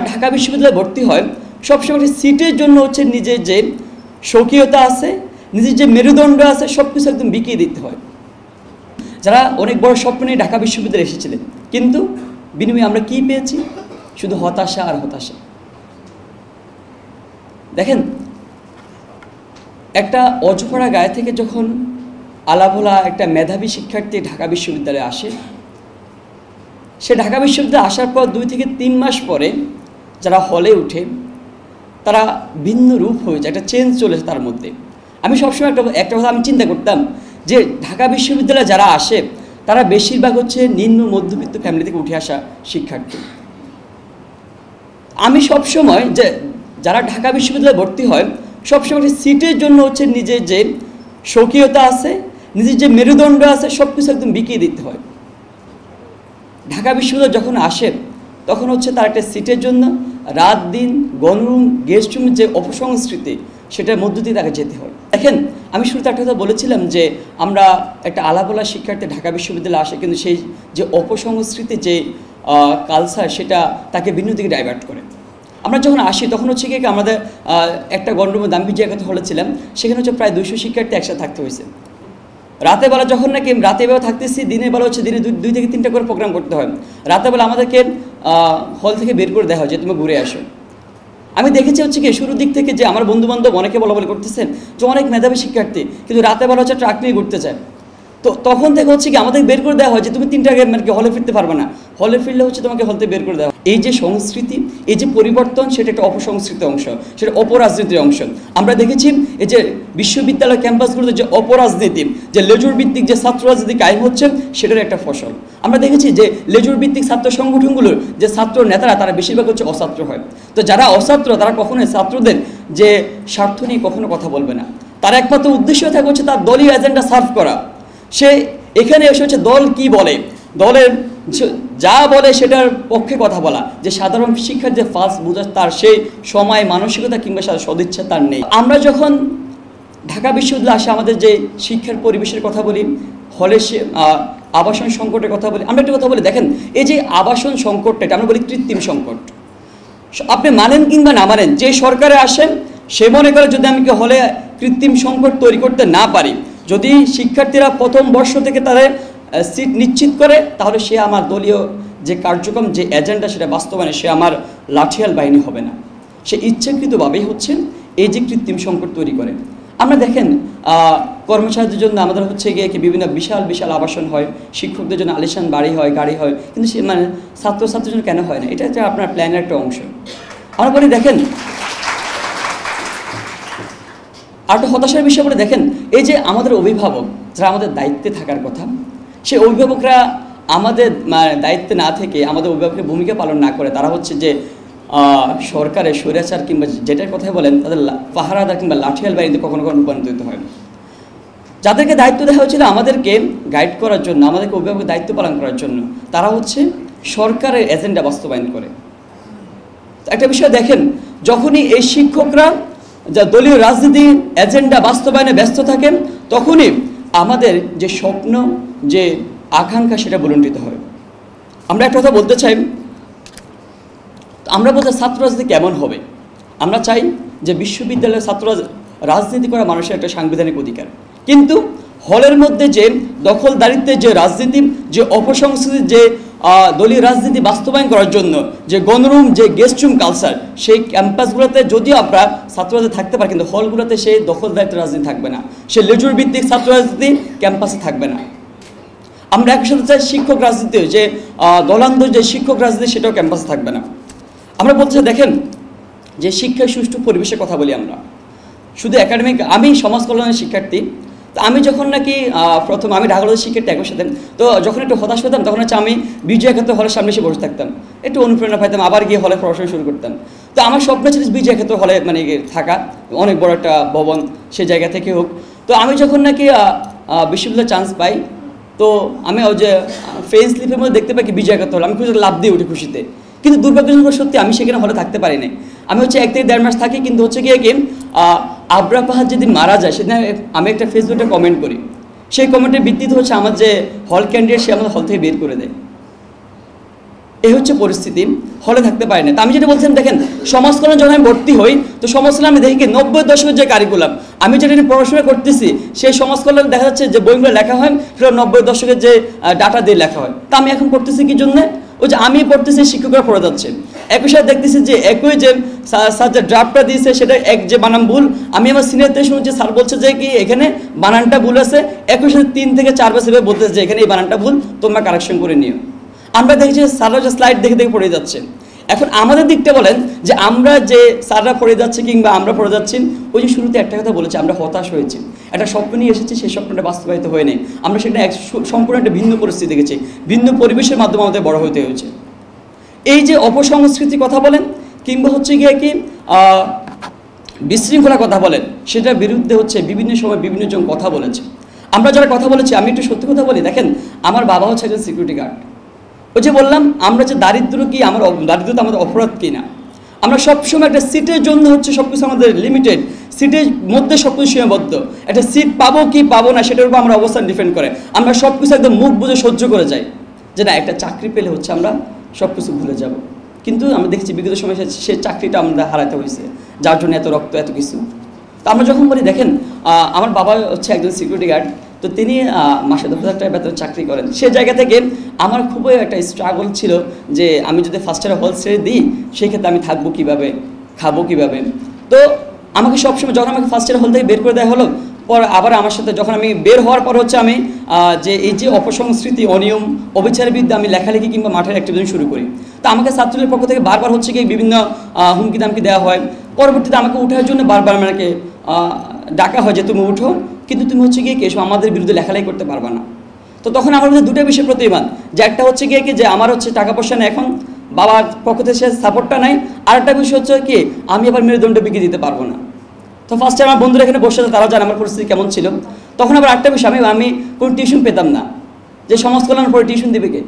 ঢাকা বিশ্ববিদ্যালয়ে ভর্তি হয় সবসময় সিটের জন্য হচ্ছে নিজের যে স্বকীয়তা আছে, নিজের যে মেরুদণ্ড আছে সব কিছু একদম বিকিয়ে দিতে হয়। যারা অনেক বড় স্বপ্ন নিয়ে ঢাকা বিশ্ববিদ্যালয়ে এসেছিলেন, কিন্তু বিনিময়ে আমরা কী পেয়েছি? শুধু হতাশা আর হতাশা। দেখেন, একটা অজপাড়া গায়ে থেকে যখন আলাভোলা একটা মেধাবী শিক্ষার্থী ঢাকা বিশ্ববিদ্যালয়ে আসে, সে ঢাকা বিশ্ববিদ্যালয়ে আসার পর 2 থেকে 3 মাস পরে যারা হলে উঠে তারা ভিন্ন রূপ হয়ে যায়, একটা চেঞ্জ চলেছে তার মধ্যে। আমি সবসময় একটা কথা আমি চিন্তা করতাম যে ঢাকা বিশ্ববিদ্যালয়ে যারা আসে তারা বেশিরভাগ হচ্ছে নিম্ন মধ্যবিত্ত ফ্যামিলি থেকে উঠে আসা শিক্ষার্থী। আমি সবসময় যে যারা ঢাকা বিশ্ববিদ্যালয়ে ভর্তি হয় সবসময় সিটের জন্য হচ্ছে নিজের যে স্বকীয়তা আছে, নিজের যে মেরুদণ্ড আছে সব কিছু একদম বিকিয়ে দিতে হয়। ঢাকা বিশ্ববিদ্যালয় যখন আসে তখন হচ্ছে তার একটা সিটের জন্য রাত দিন গণরুম গেস্ট রুমের যে অপসংস্কৃতি সেটার মধ্য দিয়ে তাকে যেতে হয়। দেখেন, আমি শুরুতে একটা কথা বলেছিলাম যে আমরা একটা আলাপোলা শিক্ষার্থী ঢাকা বিশ্ববিদ্যালয়ে আসে, কিন্তু সেই যে অপসংস্কৃতি যে কালচার সেটা তাকে ভিন্ন দিকে ডাইভার্ট করে। আমরা যখন আসি তখন হচ্ছে কি আমাদের একটা গণরুমে দাম্পি জায়গাতে হলে ছিলাম, সেখানে হচ্ছে প্রায় 200 শিক্ষার্থী একসাথে থাকতে হয়েছে। রাতের বেলা যখন নাকি রাতের বেলা থাকতেছি, দিনের বেলা হচ্ছে দিনে 2 থেকে 3টা করে প্রোগ্রাম করতে হয়। রাতের বেলা আমাদেরকে হল থেকে বের করে দেওয়া হয় যে তুমি ঘুরে আসো। আমি দেখেছি হচ্ছে কি শুরুর দিক থেকে যে আমার বন্ধুবান্ধব অনেকে বলা বলি করতেছেন যে অনেক মেধাবী শিক্ষার্থী, কিন্তু রাতের বেলা হচ্ছে ট্রাক নিয়ে ঘুরতে চায়। তো তখন থেকে হচ্ছে কি আমাদের বের করে দেওয়া হয় যে তুমি 3টা আগে মানে হলে ফিরতে পারবে না, হলে ফিরলে হচ্ছে তোমাকে হল থেকে বের করে দেওয়া। এই যে সংস্কৃতি, এই যে পরিবর্তন, সেটা একটা অপসংস্কৃত অংশ, সেটা অপরাজনীতির অংশ। আমরা দেখেছি এই যে বিশ্ববিদ্যালয় ক্যাম্পাসগুলোতে যে অপরাজনীতি, যে লেজুর ভিত্তিক যে ছাত্র রাজনীতি কায়েম হচ্ছে, সেটার একটা ফসল। আমরা দেখেছি যে লেজুর ভিত্তিক ছাত্র সংগঠনগুলোর যে ছাত্র নেতারা তারা বেশিরভাগ হচ্ছে অছাত্র হয়। তো যারা অছাত্র তারা কখনোই ছাত্রদের যে স্বার্থ নিয়ে কখনো কথা বলবে না। তার একমাত্র উদ্দেশ্য থাকে হচ্ছে তার দলীয় এজেন্ডা সার্ভ করা। সে এখানে এসে হচ্ছে দল কি বলে, দলের যা বলে সেটার পক্ষে কথা বলা, যে সাধারণ শিক্ষার যে ফার্স্ট বোঝা তার সেই সময় মানসিকতা কিংবা সদিচ্ছা তার নেই। আমরা যখন ঢাকা বিশ্ববিদ্যালয়ে আসে আমাদের যে শিক্ষার পরিবেশের কথা বলি, হলে আবাসন সংকটের কথা বলি, আমরা একটা কথা বলি, দেখেন এই যে আবাসন সংকটটা এটা আমরা বলি কৃত্রিম সংকট। আপনি মানেন কিংবা না মানেন, যে সরকারে আসেন সে মনে করে যদি আমি হলে কৃত্রিম সংকট তৈরি করতে না পারি, যদি শিক্ষার্থীরা প্রথম বর্ষ থেকে তাদের সিট নিশ্চিত করে, তাহলে সে আমার দলীয় যে কার্যক্রম যে এজেন্ডা সেটা বাস্তবায়নে সে আমার লাঠিয়াল বাহিনী হবে না। সে ইচ্ছাকৃতভাবেই হচ্ছে এই যে কৃত্রিম সংকট তৈরি করে। আমরা দেখেন কর্মচারীদের জন্য আমাদের হচ্ছে গিয়ে কি বিভিন্ন বিশাল বিশাল আবাসন হয়, শিক্ষকদের জন্য আলিশান বাড়ি হয়, গাড়ি হয়, কিন্তু সে মানে ছাত্রছাত্রীর জন্য কেন হয় না? এটা হচ্ছে আপনার প্ল্যানের একটা অংশ। আমরা বলি দেখেন আর একটা হতাশার বিষয় বলে দেখেন, এই যে আমাদের অভিভাবক যারা আমাদের দায়িত্বে থাকার কথা, সেই অভিভাবকরা আমাদের দায়িত্বে না থেকে আমাদের অভিভাবকের ভূমিকা পালন না করে তারা হচ্ছে যে সরকারের স্বৈরাচার কিংবা যেটার কথাই বলেন তাদের পাহারাদার কিংবা লাঠিয়াল বাহিনীতে কখনো কখনো রূপান্তরিত হয়। যাদেরকে দায়িত্ব দেওয়া হয়েছিল আমাদেরকে গাইড করার জন্য, আমাদেরকে অভিভাবকের দায়িত্ব পালন করার জন্য, তারা হচ্ছে সরকারের এজেন্ডা বাস্তবায়ন করে। একটা বিষয় দেখেন, যখনই এই শিক্ষকরা যা দলীয় রাজনীতি এজেন্ডা বাস্তবায়নে ব্যস্ত থাকেন, তখনই আমাদের যে স্বপ্ন যে আকাঙ্ক্ষা সেটা বুলণ্ডিত হয়। আমরা একটা কথা বলতে চাই, আমরা বলতে ছাত্র রাজনীতি কেমন হবে? আমরা চাই যে বিশ্ববিদ্যালয়ের ছাত্র রাজনীতি করা মানুষের একটা সাংবিধানিক অধিকার, কিন্তু হলের মধ্যে যে দখলদারিত্বের যে রাজনীতি, যে অপসংস্কৃতির যে দলীয় রাজনীতি বাস্তবায়ন করার জন্য যে গণরুম যে গেস্ট রুম কালচার, সেই ক্যাম্পাসগুলোতে যদিও আমরা ছাত্ররাজনীতি থাকতে পারে, কিন্তু হলগুলোতে সেই দখলদারিত্বের রাজনীতি থাকবে না, সে লেজুর ভিত্তিক ছাত্র রাজনীতি ক্যাম্পাসে থাকবে না। আমরা একই সাথে চাই শিক্ষক রাজনীতি, যে দলান্ধ যে শিক্ষক রাজনীতি সেটাও ক্যাম্পাসে থাকবে না। আমরা বলতে চাই দেখেন যে শিক্ষায় সুষ্ঠু পরিবেশের কথা বলি আমরা, শুধু একাডেমিক। আমি সমাজ কল্যাণের শিক্ষার্থী, তো আমি যখন নাকি প্রথম আমি ঢাকা কলেজের শিক্ষার্থী একই সাথে, তো যখন একটু হতাশ পেতাম তখন হচ্ছে আমি বিজয় ক্ষেত্রে হলের সামনে এসে বসে থাকতাম, একটু অনুপ্রেরণা পাইতাম, আবার গিয়ে হলে পড়াশোনা শুরু করতাম। তো আমার স্বপ্ন ছিল বিজয় ক্ষেত্র হলে মানে থাকা, অনেক বড় একটা ভবন, সে জায়গা থেকে হোক। তো আমি যখন নাকি বিশ্ববিদ্যালয়ে চান্স পাই, তো আমি ওই যে ফেস স্লিপের মধ্যে দেখতে পাই কি বিজয় ক্ষেত্র হল, আমি খুশি লাভ দিয়ে উঠি খুশিতে। কিন্তু দুর্ভাগ্যজনক সত্যি আমি সেখানে হলে থাকতে পারি না। আমি হচ্ছে 1 থেকে 1.5 মাস থাকি, কিন্তু হচ্ছে গিয়ে কি আবরা পাহাড় যেদিন মারা যায় সেদিন আমি একটা ফেসবুকে কমেন্ট করি, সেই কমেন্টের ভিত্তিতে হচ্ছে আমার যে হল ক্যান্ডিডেট সে আমাদের হল থেকে বের করে দেয়। এই হচ্ছে পরিস্থিতি, হলে থাকতে পারি না। তো আমি যেটা বলছিলাম, দেখেন সমাজ কল্যাণ যখন আমি ভর্তি হই, তো সমাজ কল্যাণ আমি দেখি কি 90 দশকের যে কারিকুলাম, আমি যেটা নিয়ে পড়াশোনা করতেছি, সেই সমাজ কল্যাণ দেখা যাচ্ছে যে বইগুলো লেখা হয় সেটা 90 দশকের যে ডাটা দিয়ে লেখা হয়। তা আমি এখন পড়তেছি কি জন্যে? ওই যে আমি পড়তেছি, শিক্ষকরা পড়ে যাচ্ছে, একই সাথে দেখতেছি যে একই যে স্যার যে ড্রাফটটা দিয়েছে সেটা এক যে বানান ভুল, আমি আমার সিনিয়রদের শুনছি স্যার বলছে যে কি এখানে বানানটা ভুল আছে, একই সাথে 3 থেকে 4 বছর বলতেছে যে এখানে এই বানানটা ভুল, তোমরা কারেকশন করে নিও। আমরা দেখছি স্যাররা যে স্লাইড দেখে দেখে পড়ে যাচ্ছে। এখন আমাদের দিকটা বলেন যে আমরা যে স্যাররা পড়ে যাচ্ছি কিংবা আমরা পড়ে যাচ্ছি, ওই যে শুরুতে একটা কথা বলেছি, আমরা হতাশ হয়েছি, একটা স্বপ্ন নিয়ে এসেছি, সেই স্বপ্নটা বাস্তবায়িত হয়ে নেই, আমরা সেটা সম্পূর্ণ একটা ভিন্ন পরিস্থিতি দেখেছি, ভিন্ন পরিবেশের মাধ্যমে আমাদের বড় হতে হয়েছে। এই যে অপসংস্কৃতির কথা বলেন কিংবা হচ্ছে গিয়ে কি বিশৃঙ্খলা কথা বলেন, সেটার বিরুদ্ধে হচ্ছে বিভিন্ন সময় বিভিন্ন জন কথা বলেছে। আমরা যারা কথা বলেছি, আমি একটু সত্যি কথা বলি, দেখেন আমার বাবা হচ্ছে একজন সিকিউরিটি গার্ড। ওই যে বললাম আমরা যে দারিদ্র কি, আমার দারিদ্রতা আমাদের অপরাধ কি না, আমরা সবসময় একটা সিটের জন্য হচ্ছে সব কিছু আমাদের লিমিটেড, সিটের মধ্যে সব কিছু সীমাবদ্ধ, একটা সিট পাবো কি পাবো না সেটার উপর আমরা অবস্থান ডিপেন্ড করে, আমরা সব কিছু একদম মুখ বুঝে সহ্য করে যাই, যে না একটা চাকরি পেলে হচ্ছে আমরা সব কিছু ভুলে যাব। কিন্তু আমরা দেখছি বিগত সময় সে চাকরিটা আমরা হারাতে হয়েছে, যার জন্য এত রক্ত এত কিছু। তো আমরা যখন বলি, দেখেন আমার বাবা হচ্ছে একজন সিকিউরিটি গার্ড, তো তিনি মাসে 10,000 টাকা বেতন চাকরি করেন। সেই জায়গা থেকে আমার খুবই একটা স্ট্রাগল ছিল যে আমি যদি ফার্স্ট ইয়ারে হল ছেড়ে দিই, সেই ক্ষেত্রে আমি থাকবো কীভাবে, খাবো কীভাবে। তো আমাকে সবসময় যখন আমাকে ফার্স্ট ইয়ার হল থেকে বের করে দেওয়া হলো, পর আবার আমার সাথে যখন আমি বের হওয়ার পর হচ্ছে আমি যে এই যে অপসংস্কৃতি, অনিয়ম, অবিচারের বিরুদ্ধে আমি লেখালেখি কিংবা মাঠের অ্যাক্টিভিটি শুরু করি। তো আমাকে ছাত্রলীগের পক্ষ থেকে বারবার হচ্ছে কি বিভিন্ন হুমকি দামকি দেওয়া হয়, পরবর্তীতে আমাকে ওঠার জন্য বারবার আমাকে ডাকা হয় যে তুমি উঠো, কিন্তু তুমি হচ্ছে গিয়ে কেসব আমাদের বিরুদ্ধে লেখালেখি করতে পারবা না। তো তখন আমার মধ্যে দুটো বিষয় প্রতিবাদ, যে একটা হচ্ছে গিয়ে কি যে আমার হচ্ছে টাকা পয়সা নেই, এখন বাবার পক্ষ থেকে সে সাপোর্টটা নাই, আর একটা বিষয় হচ্ছে কি আমি আবার মেরুদণ্ড বিক্রি দিতে পারবো না। তো ফার্স্টে আমার বন্ধুরা এখানে বসে আছে, তারা জানে আমার পরিস্থিতি কেমন ছিল। তখন আবার একটা বিষয়, আমি কোনো টিউশন পেতাম না, যে সমাজ কল্যাণ পরে টিউশন দিবে কে।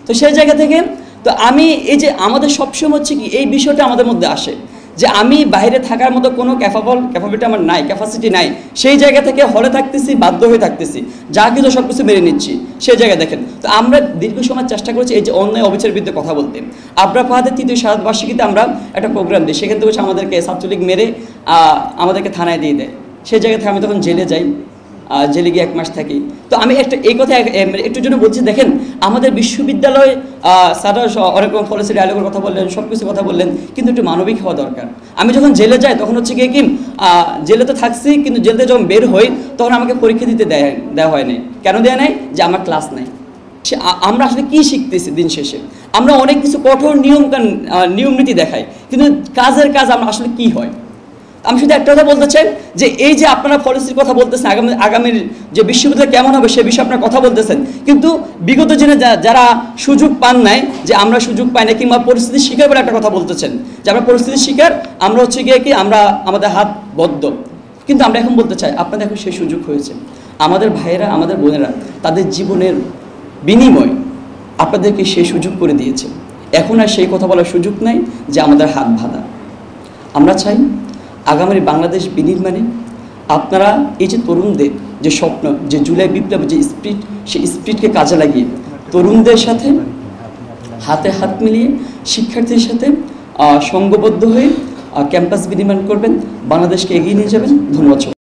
তো সেই জায়গা থেকে তো আমি এই যে আমাদের সবসময় হচ্ছে কি এই বিষয়টা আমাদের মধ্যে আসে যে আমি বাইরে থাকার মতো কোনো ক্যাপাবিলিটি আমার নাই, ক্যাপাসিটি নাই, সেই জায়গা থেকে হলে থাকতেছি, বাধ্য হয়ে থাকতেছি, যা কিছু সব কিছু মেনে নিচ্ছি, সেই জায়গায় দেখেন। তো আমরা দীর্ঘ সময় চেষ্টা করেছি এই যে অন্যায় অবিচারের বিরুদ্ধে কথা বলতে। আবরার ফাহাদের 3য় শাহাদবার্ষিকীতে আমরা একটা প্রোগ্রাম দিই, সেখান থেকে আমাদেরকে ছাত্রলীগ মেরে আমাদেরকে থানায় দিয়ে দেয়। সেই জায়গা থেকে আমি তখন জেলে যাই, জেলে গিয়ে 1 মাস থাকি। তো আমি একটা এই কথা একটু জন্য বলছি, দেখেন আমাদের বিশ্ববিদ্যালয় স্যাররা অনেক রকম পলিসি ডায়ালগের কথা বললেন, সব কিছু কথা বললেন, কিন্তু একটু মানবিক হওয়া দরকার। আমি যখন জেলে যাই তখন হচ্ছে গিয়ে কি জেলে তো থাকছি, কিন্তু জেল থেকে যখন বের হই তখন আমাকে পরীক্ষা দিতে দেওয়া হয় নাই। কেন দেওয়া নাই? যে আমার ক্লাস নাই। আমরা আসলে কি শিখতেছি দিন শেষে? আমরা অনেক কিছু কঠোর নিয়ম নীতি দেখাই, কিন্তু কাজের কাজ আমরা আসলে কি হয়। আমি শুধু একটা কথা বলতে চাই যে এই যে আপনারা পলিসির কথা বলতেছেন, আগামীর যে বিশ্ববিদ্যালয় কেমন হবে সে বিষয়ে আপনারা কথা বলতেছেন, কিন্তু বিগত দিনে যারা সুযোগ পান নাই, যে আমরা সুযোগ পাই না কিংবা পরিস্থিতির শিকার বলে একটা কথা বলতেছেন, যে আমরা পরিস্থিতির শিকার, আমরা হচ্ছে গিয়ে কি আমরা আমাদের হাত বদ্ধ। কিন্তু আমরা এখন বলতে চাই আপনাদের এখন সেই সুযোগ হয়েছে। আমাদের ভাইয়েরা, আমাদের বোনেরা তাদের জীবনের বিনিময় আপনাদেরকে সেই সুযোগ করে দিয়েছে। এখন আর সেই কথা বলার সুযোগ নাই যে আমাদের হাত বাঁধা। আমরা চাই আগামী বাংলাদেশ বিনির্মাণে আপনারা এই যে তরুণদের যে স্বপ্ন, যে জুলাই বিপ্লব, যে স্পিরিট, সেই স্পিরিটকে কাজে লাগিয়ে তরুণদের সাথে হাতে হাত মিলিয়ে শিক্ষার্থীদের সাথে সংঘবদ্ধ হয়ে ক্যাম্পাস বিনির্মাণ করবেন, বাংলাদেশকে এগিয়ে নিয়ে যাবেন। ধন্যবাদ।